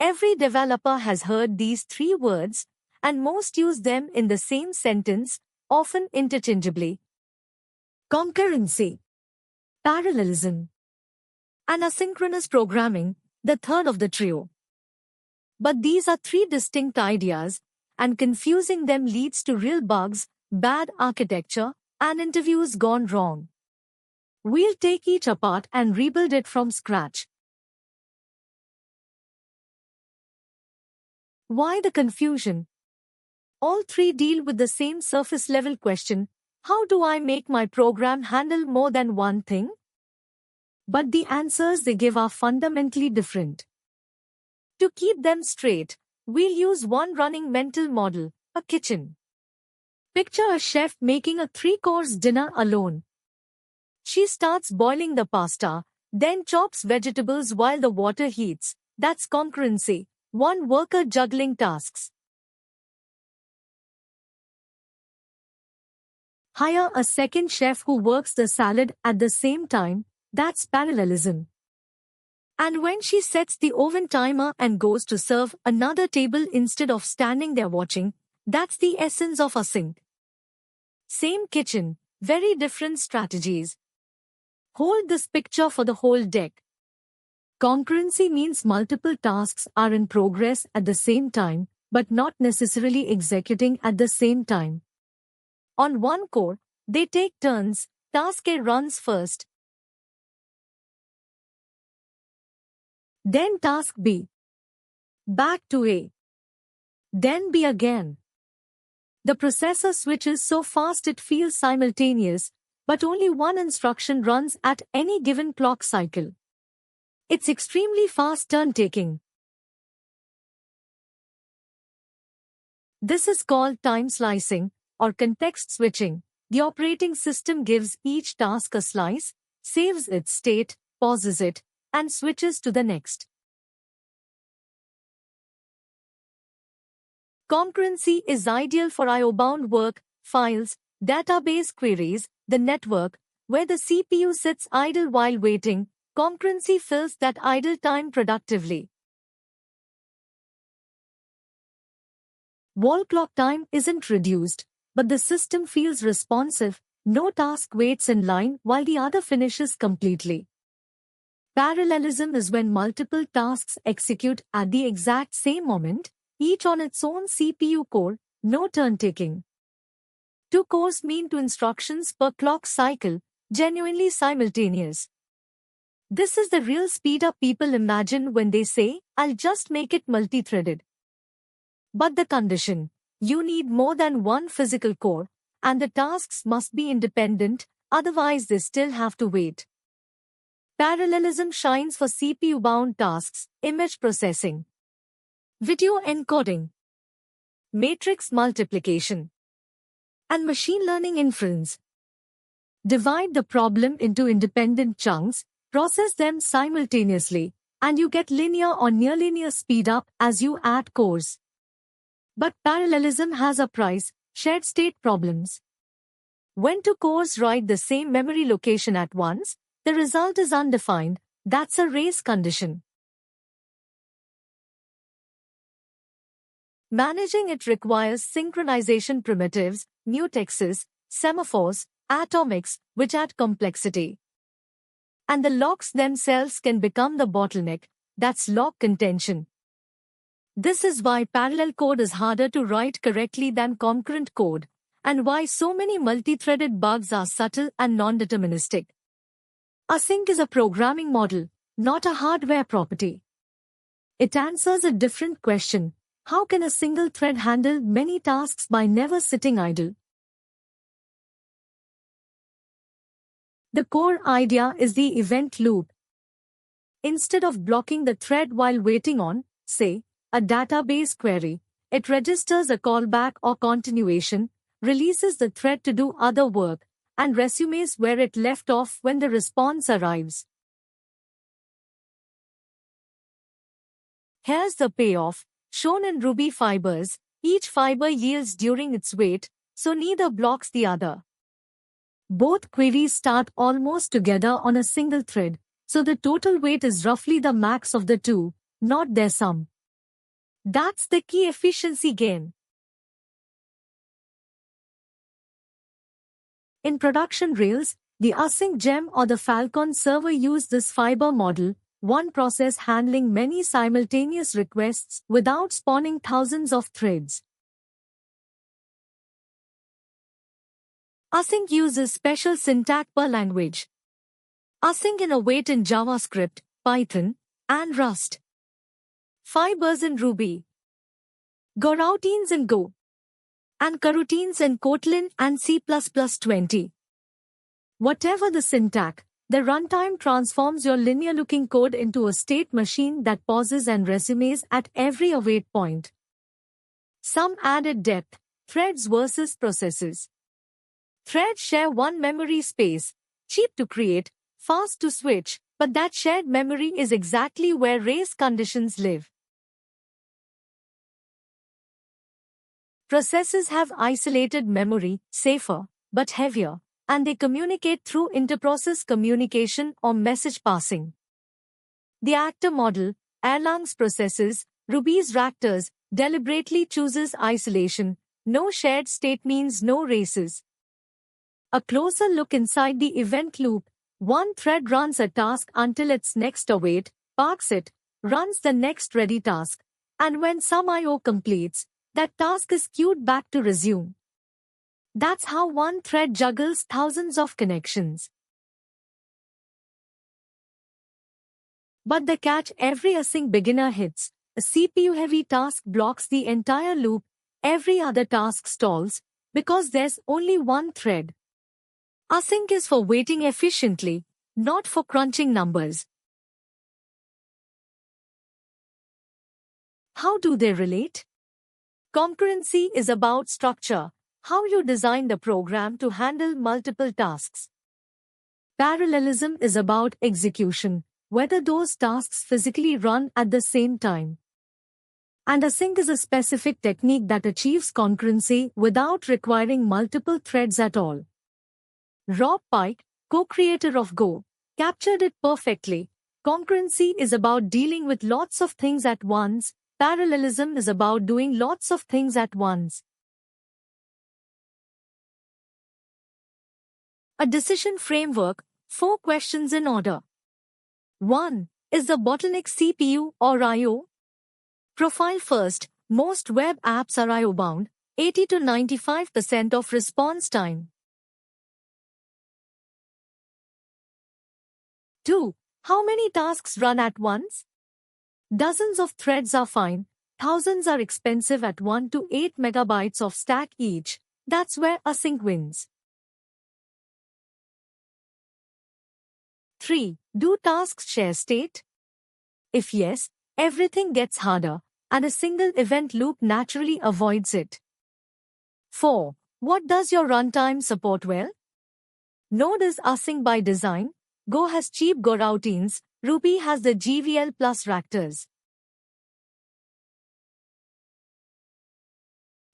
Every developer has heard these three words, and most use them in the same sentence, often interchangeably. Concurrency, parallelism, and asynchronous programming, the third of the trio. But these are three distinct ideas, and confusing them leads to real bugs, bad architecture, and interviews gone wrong. We'll take each apart and rebuild it from scratch. Why the confusion? All three deal with the same surface-level question: how do I make my program handle more than one thing? But the answers they give are fundamentally different. To keep them straight, we'll use one running mental model: a kitchen. Picture a chef making a 3-course dinner alone. She starts boiling the pasta, then chops vegetables while the water heats. That's concurrency, one worker juggling tasks. Hire a second chef who works the salad at the same time. That's parallelism. And when she sets the oven timer and goes to serve another table instead of standing there watching, that's the essence of async. Same kitchen, very different strategies. Hold this picture for the whole deck. Concurrency means multiple tasks are in progress at the same time, but not necessarily executing at the same time. On one core, they take turns. Task A runs first, then task B, back to A, then B again. The processor switches so fast it feels simultaneous, but only one instruction runs at any given clock cycle. It's extremely fast turn-taking. This is called time slicing or context switching. The operating system gives each task a slice, saves its state, pauses it, and switches to the next. Concurrency is ideal for I/O-bound work, files, database queries, the network, where the CPU sits idle while waiting. Concurrency fills that idle time productively. Wall clock time isn't reduced, but the system feels responsive. No task waits in line while the other finishes completely. Parallelism is when multiple tasks execute at the exact same moment, each on its own CPU core, no turn-taking. 2 cores mean 2 instructions per clock cycle, genuinely simultaneous. This is the real speed-up people imagine when they say, "I'll just make it multi-threaded." But the condition: you need more than one physical core, and the tasks must be independent, otherwise they still have to wait. Parallelism shines for CPU-bound tasks: image processing, video encoding, matrix multiplication, and machine learning inference. Divide the problem into independent chunks, process them simultaneously, and you get linear or near-linear speed-up as you add cores. But parallelism has a price: shared state problems. When 2 cores write the same memory location at once, the result is undefined. That's a race condition. Managing it requires synchronization primitives, mutexes, semaphores, atomics, which add complexity. And the locks themselves can become the bottleneck. That's lock contention. This is why parallel code is harder to write correctly than concurrent code, and why so many multi-threaded bugs are subtle and non-deterministic. Async is a programming model, not a hardware property. It answers a different question: how can a single thread handle many tasks by never sitting idle? The core idea is the event loop. Instead of blocking the thread while waiting on, say, a database query, it registers a callback or continuation, releases the thread to do other work, and resumes where it left off when the response arrives. Here's the payoff, shown in Ruby fibers. Each fiber yields during its wait, so neither blocks the other. Both queries start almost together on a single thread, so the total wait is roughly the max of the two, not their sum. That's the key efficiency gain. In production Rails, the Async Gem or the Falcon server use this fiber model, one process handling many simultaneous requests without spawning thousands of threads. Async uses special syntax per language. Async and await in JavaScript, Python, and Rust. Fibers in Ruby. Goroutines in Go. And coroutines in Kotlin and C++20. Whatever the syntax, the runtime transforms your linear-looking code into a state machine that pauses and resumes at every await point. Some added depth: threads versus processes. Threads share one memory space, cheap to create, fast to switch, but that shared memory is exactly where race conditions live. Processes have isolated memory, safer, but heavier, and they communicate through interprocess communication or message passing. The actor model, Erlang's processes, Ruby's Raptors, deliberately chooses isolation. No shared state means no races. A closer look inside the event loop: one thread runs a task until its next await, parks it, runs the next ready task, and when some I/O completes, that task is queued back to resume. That's how one thread juggles thousands of connections. But the catch every async beginner hits: a CPU-heavy task blocks the entire loop, every other task stalls, because there's only one thread. Async is for waiting efficiently, not for crunching numbers. How do they relate? Concurrency is about structure, how you design the program to handle multiple tasks. Parallelism is about execution, whether those tasks physically run at the same time. And async is a specific technique that achieves concurrency without requiring multiple threads at all. Rob Pike, co-creator of Go, captured it perfectly. Concurrency is about dealing with lots of things at once. Parallelism is about doing lots of things at once. A decision framework: 4 questions in order. 1. Is the bottleneck CPU or I/O? Profile first. Most web apps are I/O bound, 80 to 95% of response time. 2. How many tasks run at once? Dozens of threads are fine, thousands are expensive at 1 to 8 megabytes of stack each. That's where async wins. 3. Do tasks share state? If yes, everything gets harder, and a single event loop naturally avoids it. 4. What does your runtime support well? Node is async by design. Go has cheap goroutines. Ruby has the GVL plus Raptors.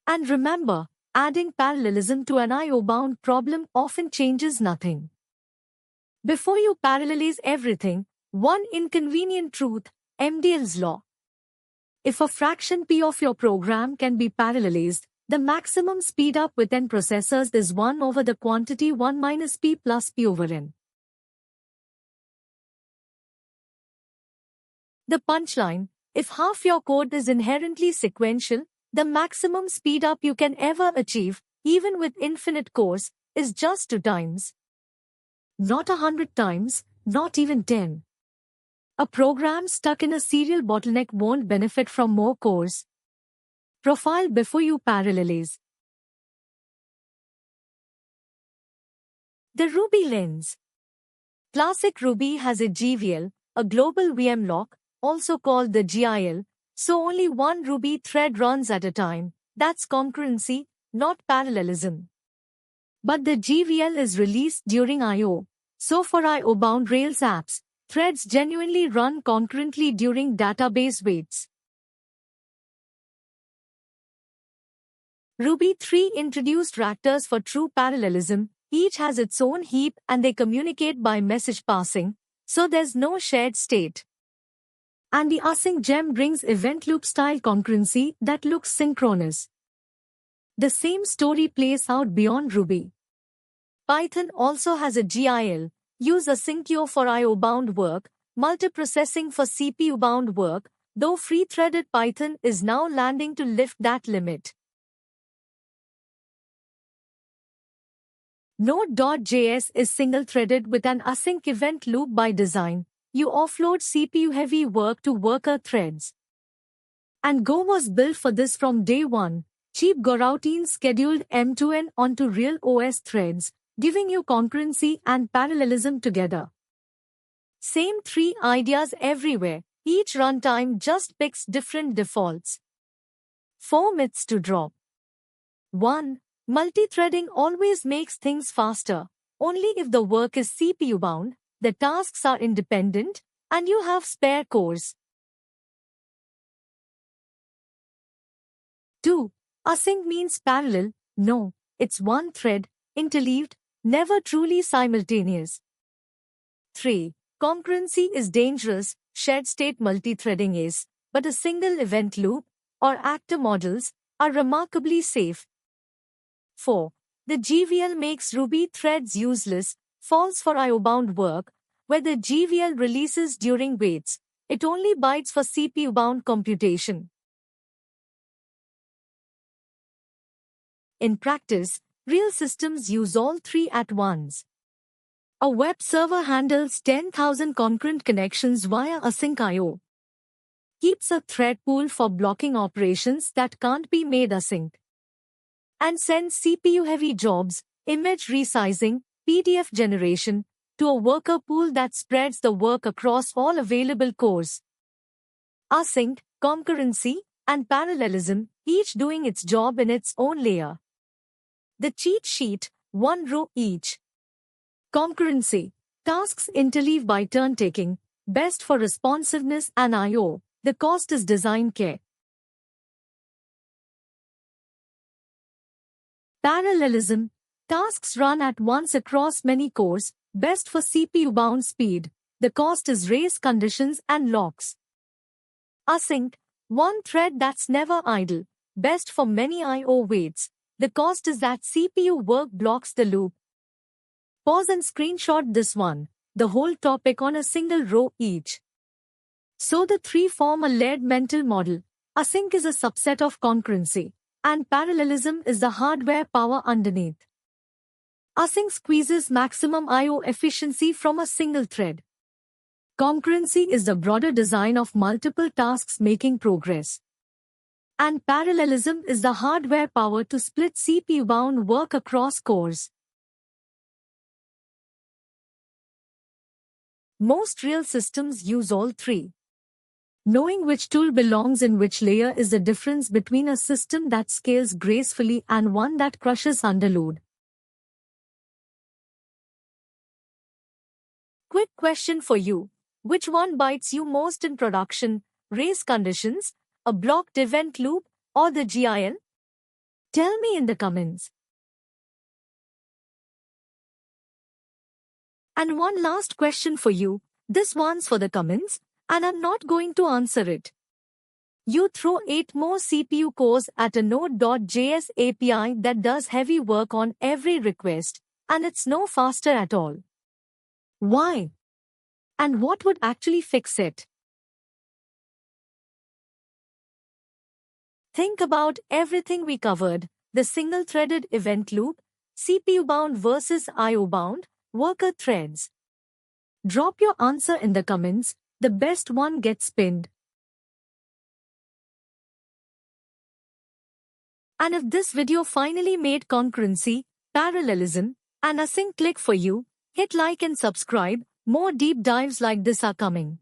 And remember, adding parallelism to an I/O-bound problem often changes nothing. Before you parallelize everything, one inconvenient truth: MDL's law. If a fraction p of your program can be parallelized, the maximum speedup with n processors is 1 over the quantity 1 minus p plus p over n. The punchline: if half your code is inherently sequential, the maximum speedup you can ever achieve, even with infinite cores, is just 2 times. Not 100 times, not even 10. A program stuck in a serial bottleneck won't benefit from more cores. Profile before you parallelize. The Ruby lens. Classic Ruby has a GVL, a global VM lock, also called the GIL, so only one Ruby thread runs at a time. That's concurrency, not parallelism. But the GVL is released during I/O, so for I/O-bound Rails apps, threads genuinely run concurrently during database waits. Ruby 3 introduced Raptors for true parallelism. Each has its own heap and they communicate by message passing, so there's no shared state. And the async gem brings event loop style concurrency that looks synchronous. The same story plays out beyond Ruby. Python also has a GIL, use asyncio for IO-bound work, multiprocessing for CPU-bound work, though free-threaded Python is now landing to lift that limit. Node.js is single-threaded with an async event loop by design. You offload CPU-heavy work to worker threads. And Go was built for this from day one. Cheap coroutines scheduled M2N onto real OS threads, giving you concurrency and parallelism together. Same three ideas everywhere, each runtime just picks different defaults. 4 myths to drop. 1. Multithreading always makes things faster. Only if the work is CPU-bound, the tasks are independent, and you have spare cores. 2. Async means parallel. No, it's one thread, interleaved, never truly simultaneous. 3. Concurrency is dangerous, shared state multithreading is, but a single event loop, or actor models, are remarkably safe. 4. The GVL makes Ruby threads useless, false for IO-bound work, where the GVL releases during waits. It only bites for CPU-bound computation. In practice, real systems use all three at once. A web server handles 10,000 concurrent connections via async I/O. Keeps a thread pool for blocking operations that can't be made async. And sends CPU-heavy jobs, image resizing, PDF generation, to a worker pool that spreads the work across all available cores. Async, concurrency, and parallelism, each doing its job in its own layer. The cheat sheet, 1 row each. Concurrency. Tasks interleave by turn-taking, best for responsiveness and I/O. The cost is design care. Parallelism. Tasks run at once across many cores, best for CPU-bound speed. The cost is race conditions and locks. Async. One thread that's never idle, best for many I/O waits. The cost is that CPU work blocks the loop. Pause and screenshot this one, the whole topic on a single row each. So the three form a layered mental model. Async is a subset of concurrency, and parallelism is the hardware power underneath. Async squeezes maximum I/O efficiency from a single thread. Concurrency is the broader design of multiple tasks making progress. And parallelism is the hardware power to split CPU-bound work across cores. Most real systems use all three. Knowing which tool belongs in which layer is the difference between a system that scales gracefully and one that crushes under load. Quick question for you. Which one bites you most in production, race conditions, a blocked event loop, or the GIL? Tell me in the comments. And one last question for you. This one's for the comments, and I'm not going to answer it. You throw 8 more CPU cores at a Node.js API that does heavy work on every request, and it's no faster at all. Why? And what would actually fix it? Think about everything we covered, the single-threaded event loop, CPU-bound versus IO-bound, worker threads. Drop your answer in the comments, the best one gets pinned. And if this video finally made concurrency, parallelism, and async click for you, hit like and subscribe. More deep dives like this are coming.